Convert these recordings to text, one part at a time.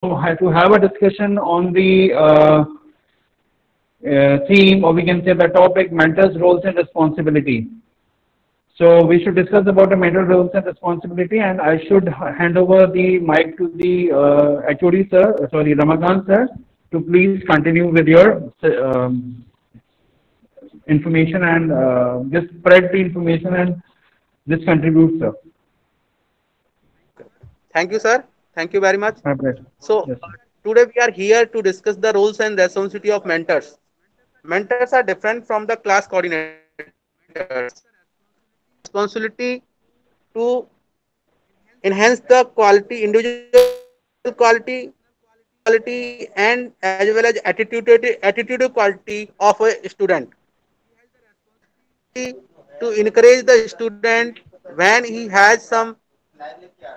to have a discussion on the theme, or we can say the topic, mentors' roles and responsibility. So we should discuss about the mentor roles and responsibility, and I should hand over the mic to the HOD sir, sorry, Ramakant sir, to please continue with your information and just spread the information and just contribute, sir. Thank you, sir. Thank you very much. My pleasure. So, Yes. today we are here to discuss the roles and responsibility of mentors. Mentors are different from the class coordinators. Responsibility to enhance the quality, individual quality, and as well as attitude quality of a student. To encourage the student when he has some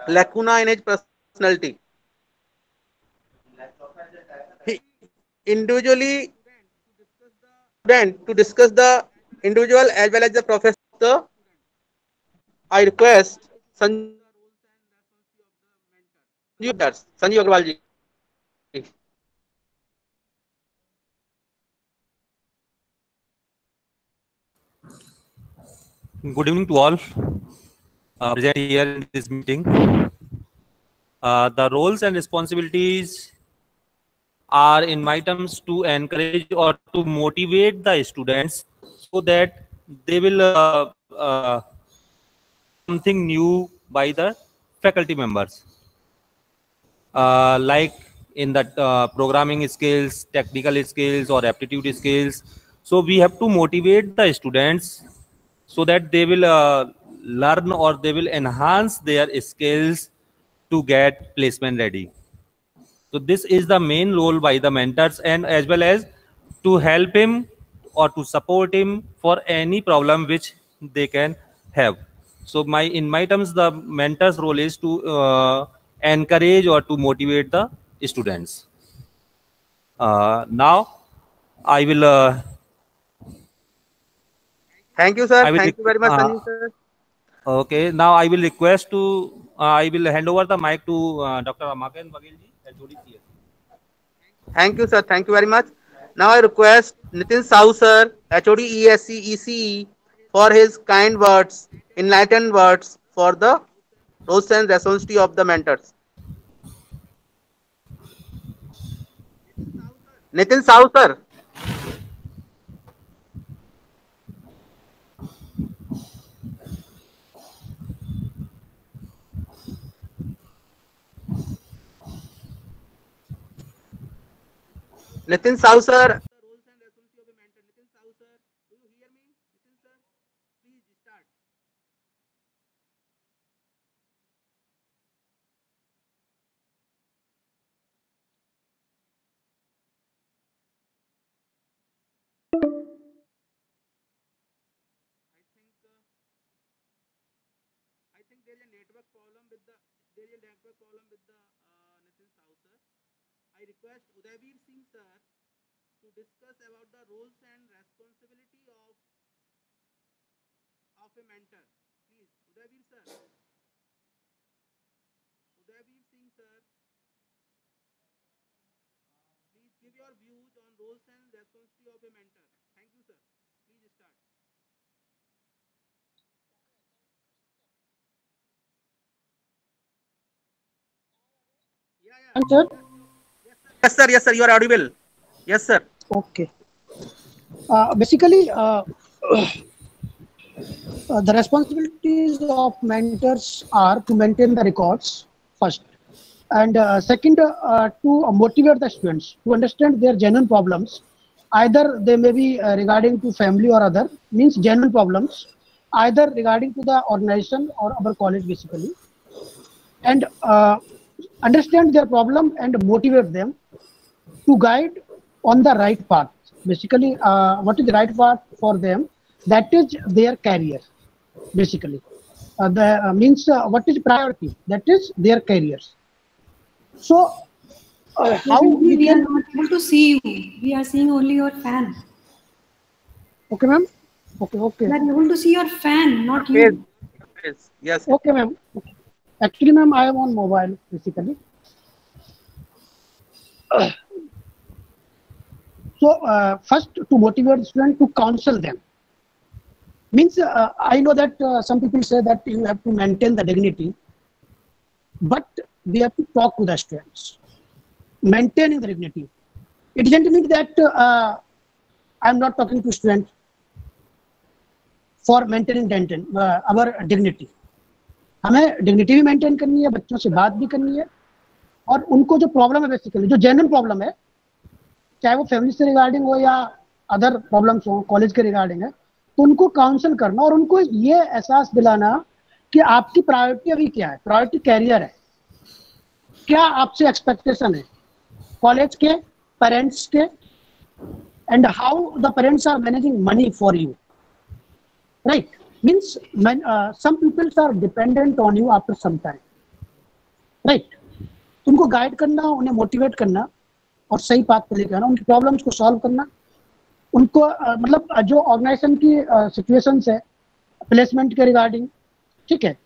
lacuna in his personality. He individually student to discuss the individual as well as the professor. The I request Sanjeev Agrawal ji. Good evening to all present here in this meeting. The roles and responsibilities are in my terms to encourage or to motivate the students so that they will something new by the faculty members, like in that programming skills, technical skills, or aptitude skills. So we have to motivate the students so that they will learn or they will enhance their skills to get placement ready. So this is the main role by the mentors, and as well as to help him or to support him for any problem which they can have. So in my terms, the mentor's role is to encourage or to motivate the students. Now I will. Thank you, sir. Thank you very much, Sanjeev sir. Okay, now I will request to, I will hand over the mic to Dr. Ramakant Bagel ji, HOD CS. Thank you, sir. Thank you very much. Now I request Nitin Sahu sir, HOD ESC ECE, for his kind words, enlightened words for the roles and responsibility of the mentors. Nitin Sahu sir. Nitin Sahu sir. I request Udaybir Singh sir to discuss about the roles and responsibility of a mentor. Please, Udaybir sir. Udaybir Singh sir, please give your views on roles and responsibility of a mentor. Thank you, sir. Please start. Answer. Yes, sir. Yes, sir. You are audible. Yes, sir. Okay. Basically, the responsibilities of mentors are to maintain the records first, and second, to motivate the students to understand their genuine problems. Either they may be regarding to family or other, means genuine problems, either regarding to the organization or our college basically, and understand their problem and motivate them to guide on the right path. Basically, what is the right path for them? That is their career. Basically, the means what is priority? That is their careers. So, how we are not able to see you. We are seeing only your fan. Okay, ma'am. Okay, okay. We are able to see your fan, not you. Yes. Okay, ma'am. Okay. Actually, ma'am, I am on mobile basically. So first, to motivate the student, to counsel them. Means I know that some people say that you have to maintain the dignity, but we have to talk to the students. Maintaining the dignity. It doesn't mean that I'm not talking to students for maintaining our dignity. हमें dignity भी maintain करनी है, बच्चों से बात भी करनी है, और उनको जो प्रॉब्लम है बेसिकली, जो जेन्युइन प्रॉब्लम है, चाहे वो फैमिली से रिगार्डिंग हो या अदर प्रॉब्लम्स हो, कॉलेज के रिगार्डिंग है, तो उनको काउंसिल करना और उनको ये एहसास दिलाना कि आपकी प्रायोरिटी अभी क्या है. प्रायोरिटी कैरियर है, क्या आपसे एक्सपेक्टेशन है कॉलेज के, पेरेंट्स के, and how the parents are managing money for you, right. Means some people are dependent on you after some time, right. उनको गाइड करना, उन्हें मोटिवेट करना और सही पाथ पे लेकर आना, उनकी प्रॉब्लम्स को सॉल्व करना, उनको मतलब जो ऑर्गेनाइजेशन की सिचुएशंस है प्लेसमेंट के रिगार्डिंग, ठीक है,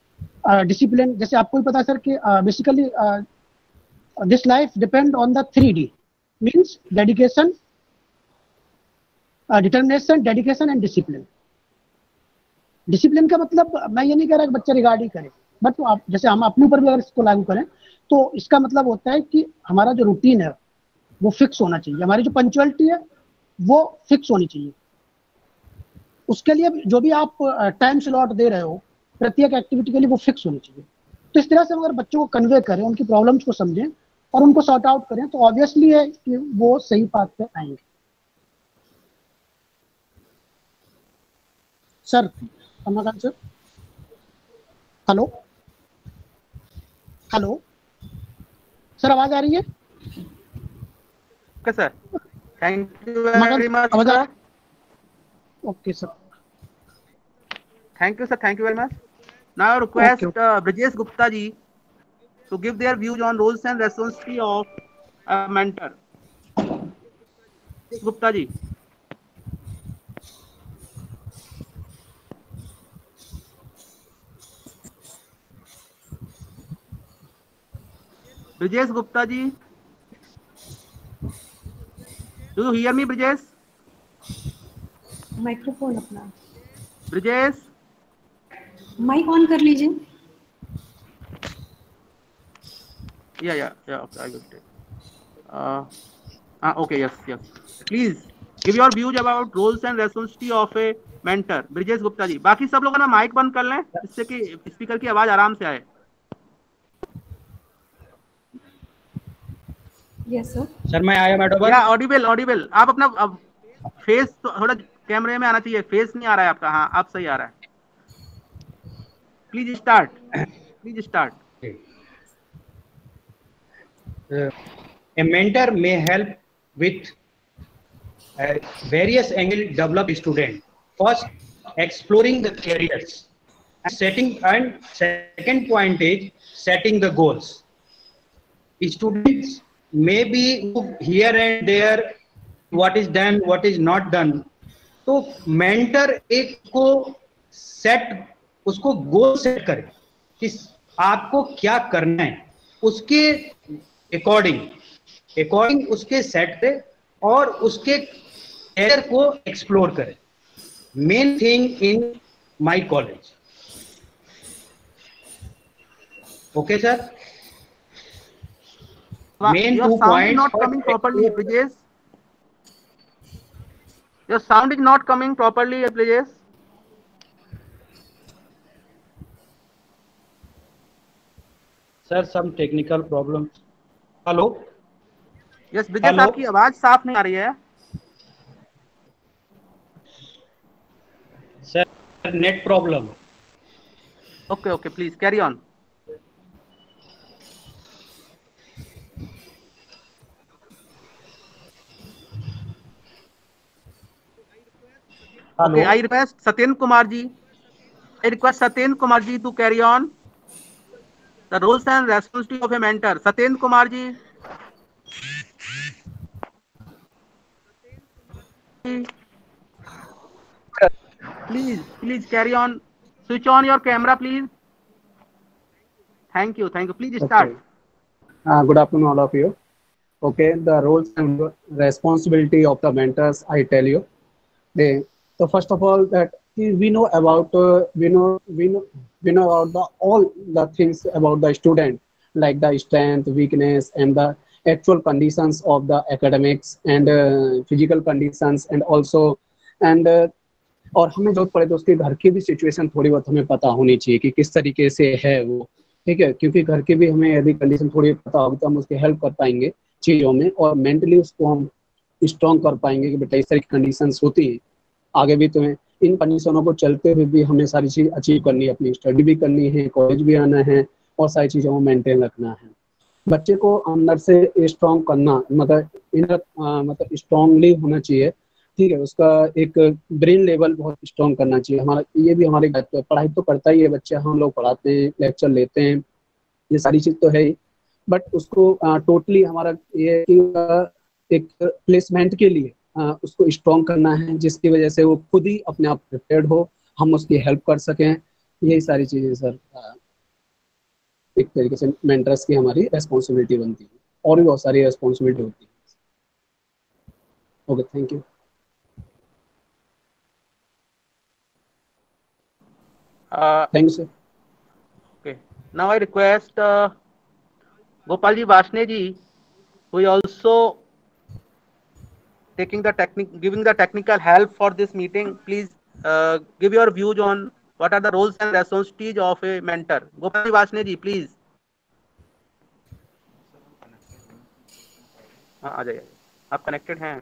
डिसिप्लिन, जैसे आपको भी पता है सर कि basically this life depend on the 3D, means dedication, determination, dedication and discipline. Discipline का मतलब मैं ये नहीं कह रहा कि बच्चा रिगार्ड ही करे, बट तो आप जैसे हम अपने ऊपर भी अगर इसको लागू करें तो इसका मतलब होता है कि हमारा जो रूटीन है वो फिक्स होना चाहिए, हमारी जो पंक्चुअलिटी है वो फिक्स होनी चाहिए. उसके लिए जो भी आप टाइम स्लॉट दे रहे हो प्रत्येक एक्टिविटी के लिए वो फिक्स होनी चाहिए. तो इस तरह से अगर बच्चों को कन्वे करें, उनकी प्रॉब्लम्स को समझें और उनको सॉर्ट आउट करें, तो ऑब्वियसली है कि वो सही पाथ पे आएंगे. Sir sir, hello hello sir, आवाज आ रही है? Okay sir, thank you very much. Okay sir, thank you sir, thank you very much. Now I request Brijesh Gupta ji to give their views on roles and responsibility of a mentor. Gupta ji. Brijesh Gupta ji. Do you hear me, Brijesh? Microphone अपना Brijesh. Mic on कर लीजिए. Yeah. Okay, I will take. Okay, yes. Please give your views about roles and responsibility of a mentor. Brijesh Gupta जी. बाकी सब लोग ना mic बंद कर लें, जिससे कि स्पीकर की आवाज आराम से आए. Yes sir. सर मैं आया मैडम. या ऑडिबल. आप अपना फेस थोड़ा कैमरे में आना चाहिए, फेस नहीं आ रहा है आपका. हाँ, आप सही आ रहा है. Please start. A mentor may help with various angle develop student. First, exploring the careers and second point is setting the goals. Students may be here and there, what is done, what is not done. तो mentor एक को उसको goal set करे कि आपको क्या करना है, उसके अकॉर्डिंग उसके सेट पे और उसके कैरियर को एक्सप्लोर करें. Main thing in my college. Okay sir. Main 2 points not coming properly, Brijesh. Your sound is not coming properly, Brijesh. Sir some technical problems. Hello. Yes Brijesh, आपकी आवाज साफ नहीं आ रही है. Sir net problem. Okay, please carry on. Okay, I request Satyendra Kumar ji to carry on the roles and responsibility of a mentor. Satyendra Kumar ji. Please carry on. Switch on your camera, please. Thank you. Please start. Good afternoon, all of you. Okay, the roles and responsibility of the mentors, I tell you. So first of all, that we know about we know about the all the things about the student, like the strength, weakness, and the actual conditions of the academics and physical conditions, and also and और हमें जरूरत पड़े तो उसके घर की भी situation थोड़ी बहुत हमें पता होनी चाहिए कि किस तरीके से है वो, ठीक है, क्योंकि घर की भी हमें यदि कंडीशन थोड़ी पता होगी तो हम उसकी हेल्प कर पाएंगे चीज़ों में, और मेंटली उसको हम स्ट्रॉन्ग कर पाएंगे कि बेटा इस तरह की कंडीशंस होती है, आगे भी तुम्हें इन कंडीशनों को चलते हुए भी हमें सारी चीज़ अचीव करनी है, अपनी स्टडी भी करनी है, कॉलेज भी आना है, और सारी चीज़ों को मेंटेन रखना है। बच्चे को अंदर से स्ट्रॉन्ग करना, मतलब इनर मतलब स्ट्रॉन्गली होना चाहिए, ठीक है, उसका एक ब्रेन लेवल बहुत स्ट्रॉन्ग करना चाहिए। हमारा ये भी हमारे पढ़ाई तो करता ही है बच्चा, हम लोग पढ़ाते हैं, लेक्चर लेते हैं, ये सारी चीज़ तो है ही, बट उसको टोटली हमारा ये एक प्लेसमेंट के लिए उसको स्ट्रॉन्ग करना है, जिसकी वजह से वो खुद ही अपने आप प्रिपेयर्ड हो, हम उसकी हेल्प कर सकें। यही सारी चीज़ें सर एक तरीके से मेंटर्स की हमारी रेस्पॉन्सिबिलिटी बनती है, और भी बहुत सारी रेस्पॉन्सिबिलिटी होती है। Okay, thank you. Thank you, sir. Okay. Now I request Gopalji Vashne who is also giving the technical help for this meeting. Please give your views on what are the roles and responsibilities of a mentor. Gopalji Vashne please. हाँ आ जाइए, आप connected हैं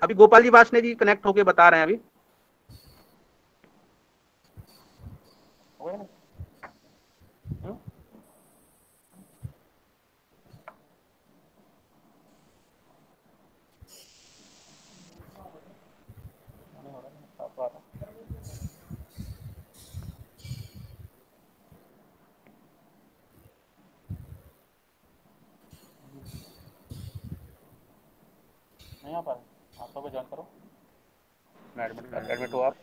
अभी? गोपाल जी वासने जी connect होके बता रहे हैं अभी। नहीं आ पा रहे, आप लोग ज्वाइन करो, एडमिट हो आप,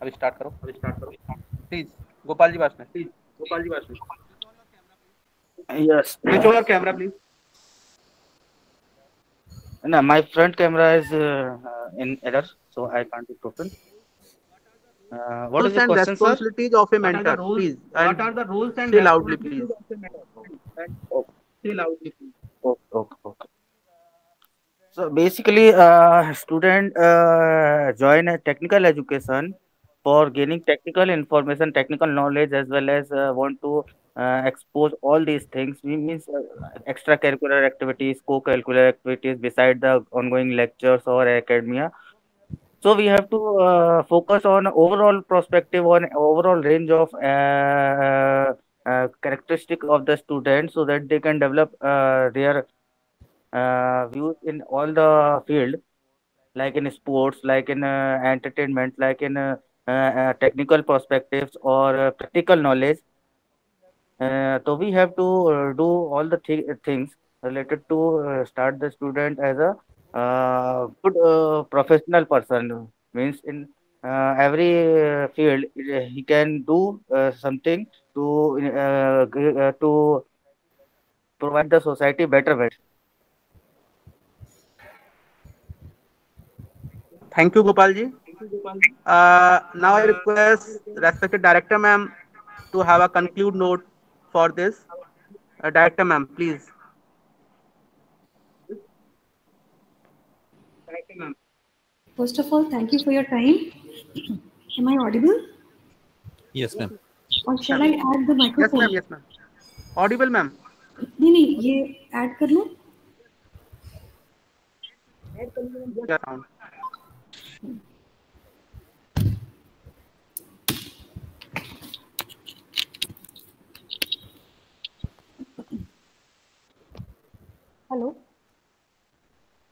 अभी स्टार्ट करो please. Gopal ji Vasne, Yes. switch on your camera please. No, my front camera is in error, so I can't open. What is the question, sir? Responsibilities of a mentor, please. What are the rules and loudly, please. Okay. So basically, student join a technical education for gaining technical information, technical knowledge, as well as want to expose all these things. We means extracurricular activities, co-curricular activities beside the ongoing lectures or academia. So we have to focus on overall perspective, on overall range of characteristic of the students, so that they can develop their views in all the field, like in sports, like in entertainment, like in technical perspectives or practical knowledge. So we have to do all the things related to start the student as a good professional person. Means in every field he can do something to provide the society better way. Thank you, Gopal ji. Now I request respected director ma'am to have a conclude note for this. Director ma'am, please. First of all, thank you for your time. Am I audible? Yes, ma'am. Or shall I add the microphone? Yes, ma'am. Audible, ma'am. नहीं, ये add कर लो. क्या sound?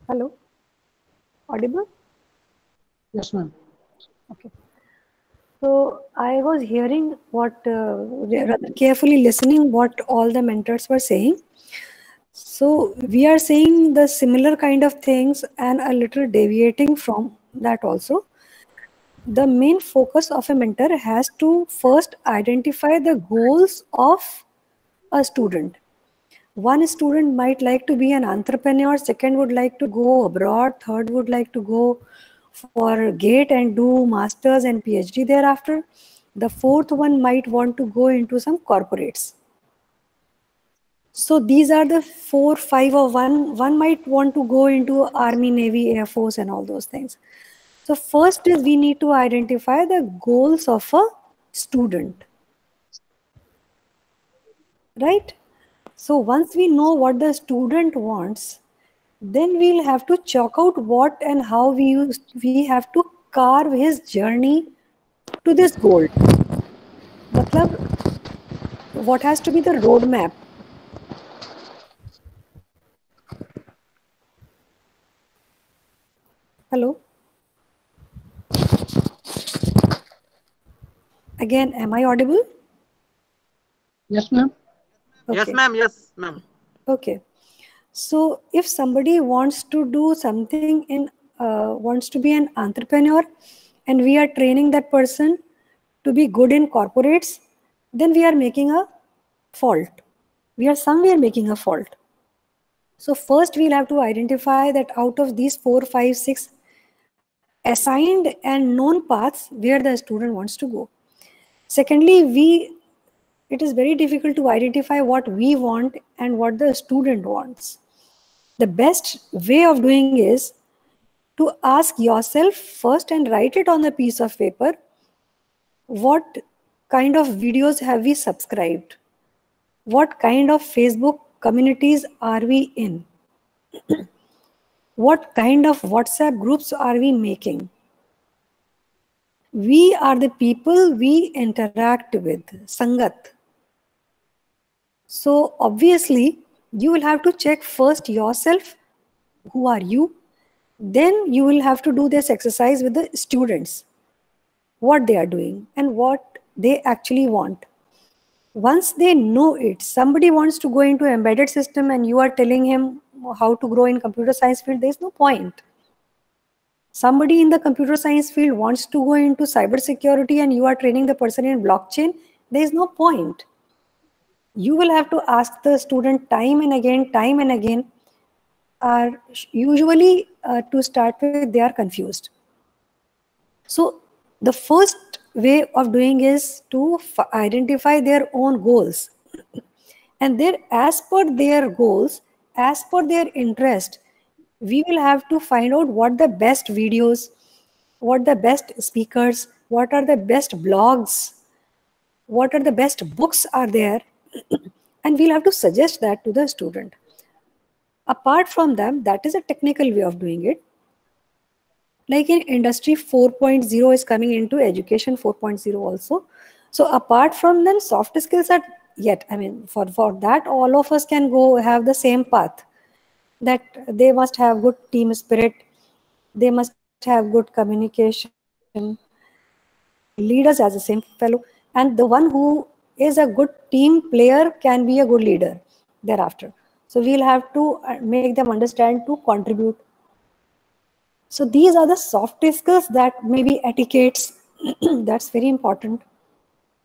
Hello. Audible? Yes, ma'am. Okay. So I was hearing rather carefully listening what all the mentors were saying. So we are saying the similar kind of things and a little deviating from that also. The main focus of a mentor has to first identify the goals of a student. One student might like to be an entrepreneur, second would like to go abroad, third would like to go for GATE and do masters and PhD thereafter. The fourth one might want to go into some corporates. So these are the 4, 5 or one might want to go into Army, Navy, Air Force and all those things. So first is we need to identify the goals of a student, right? So once we know what the student wants, then we'll have to chalk out what and how we have to carve his journey to this goal. Matlab, what has to be the roadmap? Hello? Again, am I audible? Yes, ma'am. Okay. Yes, ma'am. Yes, ma'am. Okay. So if somebody wants to do something wants to be an entrepreneur, and we are training that person to be good in corporates, then we are making a fault. We are somewhere making a fault. So first we'll have to identify that out of these 4, 5, 6 assigned and known paths where the student wants to go. Secondly, it is very difficult to identify what we want and what the student wants. The best way of doing is to ask yourself first and write it on a piece of paper. What kind of videos have we subscribed? What kind of Facebook communities are we in? What kind of WhatsApp groups are we making? We are the people we interact with, Sangat. So obviously, you will have to check first yourself, who are you? Then you will have to do this exercise with the students, what they are doing and what they actually want. Once they know it, somebody wants to go into embedded system and you are telling him how to grow in computer science field, there is no point. Somebody in the computer science field wants to go into cybersecurity and you are training the person in blockchain, there is no point. You will have to ask the student time and again, usually to start with, they are confused. So the first way of doing is to identify their own goals. And then as per their goals, as per their interest, we will have to find out what the best videos, what the best speakers, what are the best blogs, what are the best books are there, and we'll have to suggest that to the student. Apart from them, that is a technical way of doing it. Like in industry 4.0 is coming into education 4.0 also. So apart from them, soft skills are yet, I mean, for that, all of us can go have the same path, that they must have good team spirit, they must have good communication, lead us as a same fellow, and the one who is a good team player can be a good leader thereafter. So we'll have to make them understand to contribute. So these are the soft skills, that maybe etiquettes, that's very important.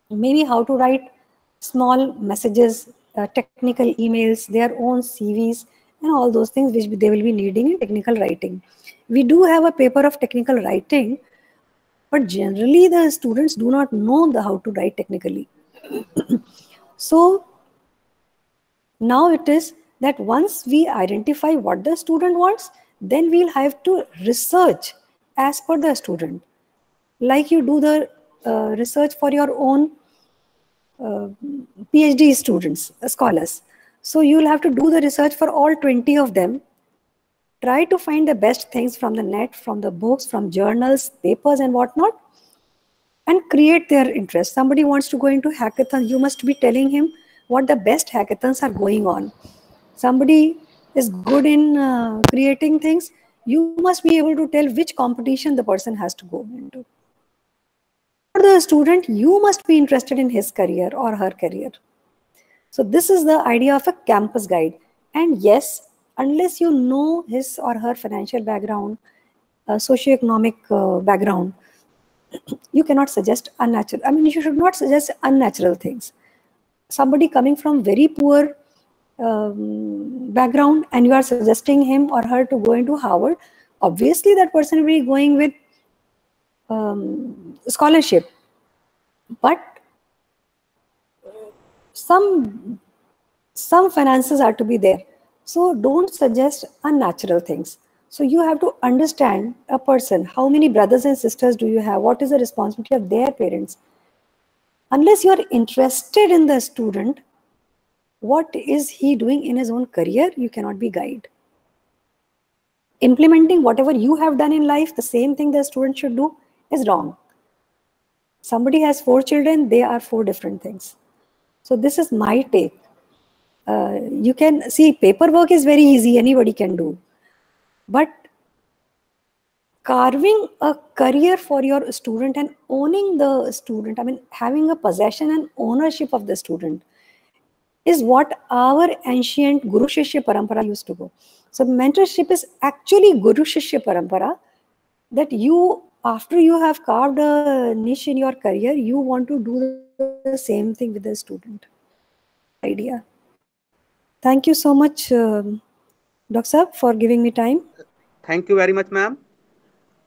Maybe how to write small messages, technical emails, their own CVs, and all those things which they will be needing in technical writing. We do have a paper of technical writing, but generally the students do not know how to write technically. So now it is that once we identify what the student wants, then we'll have to research as per the student. Like you do the research for your own PhD students, scholars. So you'll have to do the research for all 20 of them. Try to find the best things from the net, from the books, from journals, papers and whatnot, and create their interest. Somebody wants to go into hackathon, you must be telling him what the best hackathons are going on. Somebody is good in creating things, you must be able to tell which competition the person has to go into. For the student, you must be interested in his career or her career. So this is the idea of a campus guide. And yes, unless you know his or her financial background, socioeconomic background, you cannot suggest unnatural. I mean, you should not suggest unnatural things. somebody coming from very poor background and you are suggesting him or her to go into Harvard, obviously that person will be going with scholarship. But some finances are to be there. So don't suggest unnatural things. So you have to understand a person. How many brothers and sisters do you have? What is the responsibility of their parents? Unless you are interested in the student, what is he doing in his own career, you cannot be guided. Implementing whatever you have done in life, the same thing the student should do, is wrong. Somebody has 4 children, they are 4 different things. So this is my take. You can see paperwork is very easy, anybody can do. But carving a career for your student and owning the student, I mean, having a possession and ownership of the student is what our ancient Guru Shishya Parampara used to go. So mentorship is actually Guru Shishya Parampara, that you, after you have carved a niche in your career, you want to do the same thing with the student. Idea. Thank you so much, Dr. Saab, for giving me time. Thank you very much, ma'am.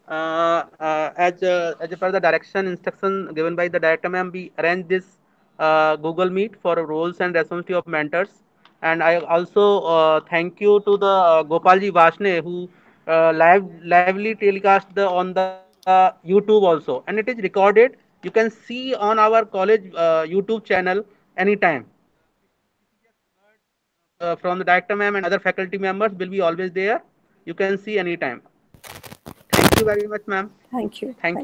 As per the direction instruction given by the director, ma'am, we arrange this Google Meet for roles and responsibility of mentors. And I also thank you to the Gopalji Vashne, who lively telecast on the YouTube also, and it is recorded. You can see on our college YouTube channel anytime. From the director ma'am and other faculty members will be always there. You can see anytime. Thank you very much, ma'am. Thank you. Thank you.